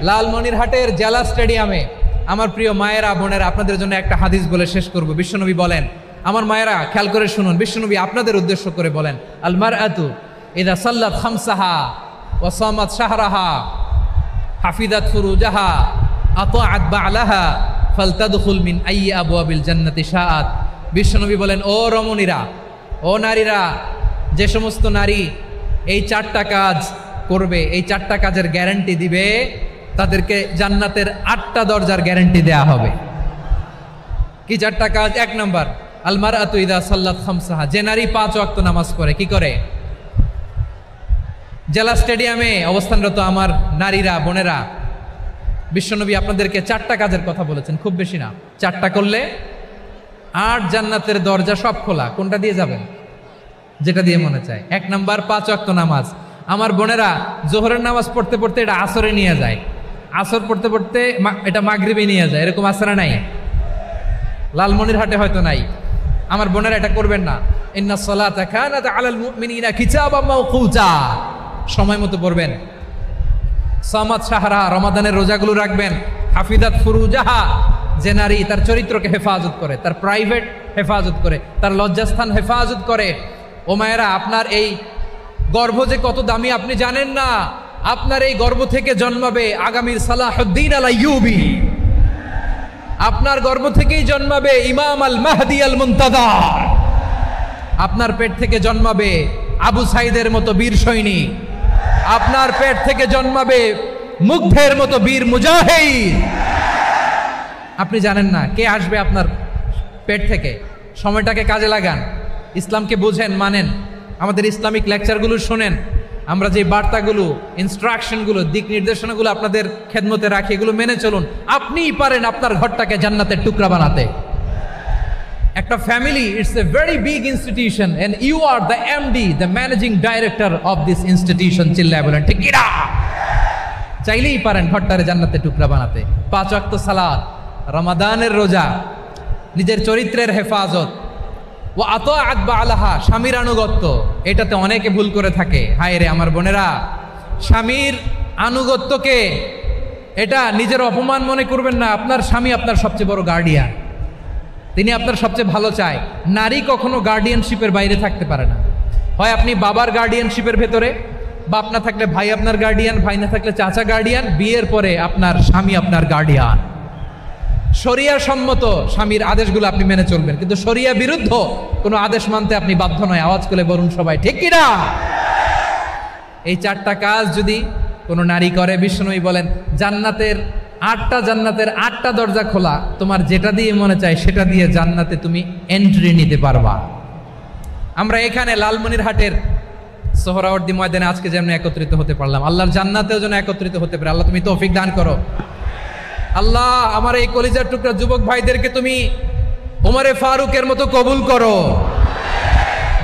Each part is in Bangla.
লালমনিরহাটের জেলা স্টেডিয়ামে আমার প্রিয় মায়েরা বোনেরা, আপনাদের জন্য একটা হাদিস বলে শেষ করব। বিশ্বনবী বলেন, আমার মায়েরা খেয়াল করে শুনুন, বিশ্বনবী আপনাদের উদ্দেশ্য করে বলেন, আল মারআতু ইযা সাল্লাত খামসাহা ওয়া সামাত শাহরাহা হাফিজাত ফুরুজাহা আতাআত বা'লাহা ফালতাদখুল মিন আইয়ি আবওয়াবিল জান্নাতি শাআত। বিশ্বনবী বলেন, ও রমণীরা, ও নারীরা, যে সমস্ত নারী এই 4টা কাজ করবে, এই 4টা কাজের গ্যারান্টি দিবে, তাদেরকে জান্নাতের 8টা দরজার গ্যারান্টি দেয়া হবে। কি 4টা কাজ? 1 নাম্বার, আল মারআতু ইযা সাল্লাত খামসাহা, যে নারী 5 ওয়াক্ত নামাজ পড়ে। কি করে? জেলা স্টেডিয়ামে অবস্থানরত আমার নারীরা বোনেরা, বিশ্বনবী আপনাদেরকে 4টা কাজের কথা বলেছেন, খুব বেশি না। 4টা করলে 8 জান্নাতের দরজা সব খোলা। কোনটা দিয়ে যাবেন? যেটা দিয়ে মনে চায়। 1 নাম্বার 5 ওয়াক্ত নামাজ। আমার বোনেরা জোহরের নামাজ পড়তে পড়তে এটা আসরে নিয়ে যায়, আসর পড়তে পড়তে এটা মাগরিবে নিয়ে যায়। এরকম আসরে নাই? লালমনিরহাটে হয়তো নাই। আমার বোনেরা এটা করবেন না। ইন্নাস সালাতা কানাত আলাল মুমিনিনা কিতাবাম মাওকুতা, সময় মতো পড়বেন। সামাত শাহরা, রমাদানের রোজাগুলো রাখবেন। হাফিজাত ফুরুজাহা, যে নারী তার চরিত্রকে হেফাজত করে, তার প্রাইভেট হেফাজত করে, তার লজ্জাস্থান হেফাজত করে। ও মায়েরা, আপনার এই গর্ভ যে কত দামি আপনি জানেন না। আপনার এই গর্ভ থেকে জন্মাবে আগামীর সালাহুদ্দিন আল আইয়ুবী। আপনার গর্ভ থেকেই জন্মাবে ইমাম আল মাহদি আল মুনতাজার। আপনার পেট থেকে জন্মাবে আবু সাইদের মতো বীর সৈনিক। আপনার পেট থেকে জন্মাবে মুগ্ধের মতো বীর মুজাহিদ। আপনি জানেন না কে আসবে আপনার পেট থেকে। সময়টাকে কাজে লাগান, ইসলামকে বুঝেন, মানেন, আমাদের ইসলামিক লেকচারগুলো শোনেন। আমরা যে বার্তাগুলো, ইনস্ট্রাকশনগুলো, দিক নির্দেশনাগুলো আপনাদের খেদমতে রাখি, এগুলো মেনে চলুন। আপনিই পারেন আপনার ঘরটাকে জান্নাতের টুকরা বানাতে। একটা family, it's a very big institution and you are the MD, the managing director of this institution. চিল্লায় বলেন ঠিক কি না? চাইলেই পারেন ঘরটারে জান্নাতের টুকরা বানাতে। 5 ওয়াক্ত সালাত, রমাদানের রোজা, নিজের চরিত্রের হেফাজত, ও আতাআত বা'লাহা, স্বামীর আনুগত্য। এটাতে অনেকে ভুল করে থাকে। হায় রে আমার বোনেরা, স্বামীর আনুগত্যকে এটা নিজের অপমান মনে করবেন না। আপনার স্বামী আপনার সবচেয়ে বড় গার্ডিয়ান, তিনি আপনার সবচেয়ে ভালো চায়। নারী কখনো গার্ডিয়ানশিপের বাইরে থাকতে পারে না। হয় আপনি বাবার গার্ডিয়ানশিপের ভেতরে, বাপ না থাকলে ভাই আপনার গার্ডিয়ান, ভাই না থাকলে চাচা গার্ডিয়ান, বিয়ের পরে আপনার স্বামী আপনার গার্ডিয়ান। শরিয়া সম্মত স্বামীর আদেশগুলো আপনি মেনে চলবেন, কিন্তু শরিয়া বিরুদ্ধ কোনো আদেশ মানতে আপনি বাধ্য নয়। আওয়াজ করে বলুন সবাই ঠিক কি না? এই 4টা কাজ যদি কোনো নারী করে, বিশ্বনবী বলেন জান্নাতের 8টা দরজা খোলা। তোমার যেটা দিয়ে মনে চায় সেটা দিয়ে জান্নাতে তুমি এন্ট্রি নিতে পারবা। আমরা এখানে লালমনিরহাটের সোহরাওয়ার্দী ময়দানে আজকে যেমন একত্রিত হতে পারলাম, আল্লাহর জান্নাতেও যেন একত্রিত হতে পারে। আল্লাহ তুমি তৌফিক দান করো। আল্লাহ আমার এই কলিজার টুকরা যুবক ভাইদেরকে তুমি ওমরে ফারুকের মতো কবুল করো।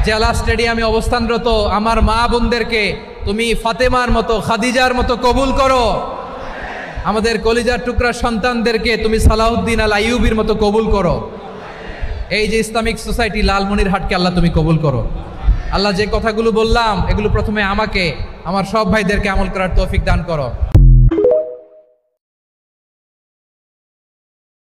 জেলা স্টেডিয়ামে অবস্থানরত আমার মা বোনদেরকে তুমি ফাতেমার মতো, খাদিজার মতো কবুল করো। আমাদের কলিজার টুকরা সন্তানদেরকে তুমি সালাউদ্দিন আল আইয়ুবীর মতো কবুল করো। এই যে ইসলামিক সোসাইটি লালমনিরহাটকে আল্লাহ তুমি কবুল করো। আল্লাহ যে কথাগুলো বললাম এগুলো প্রথমে আমাকে, আমার সব ভাইদেরকে আমল করার তৌফিক দান করো।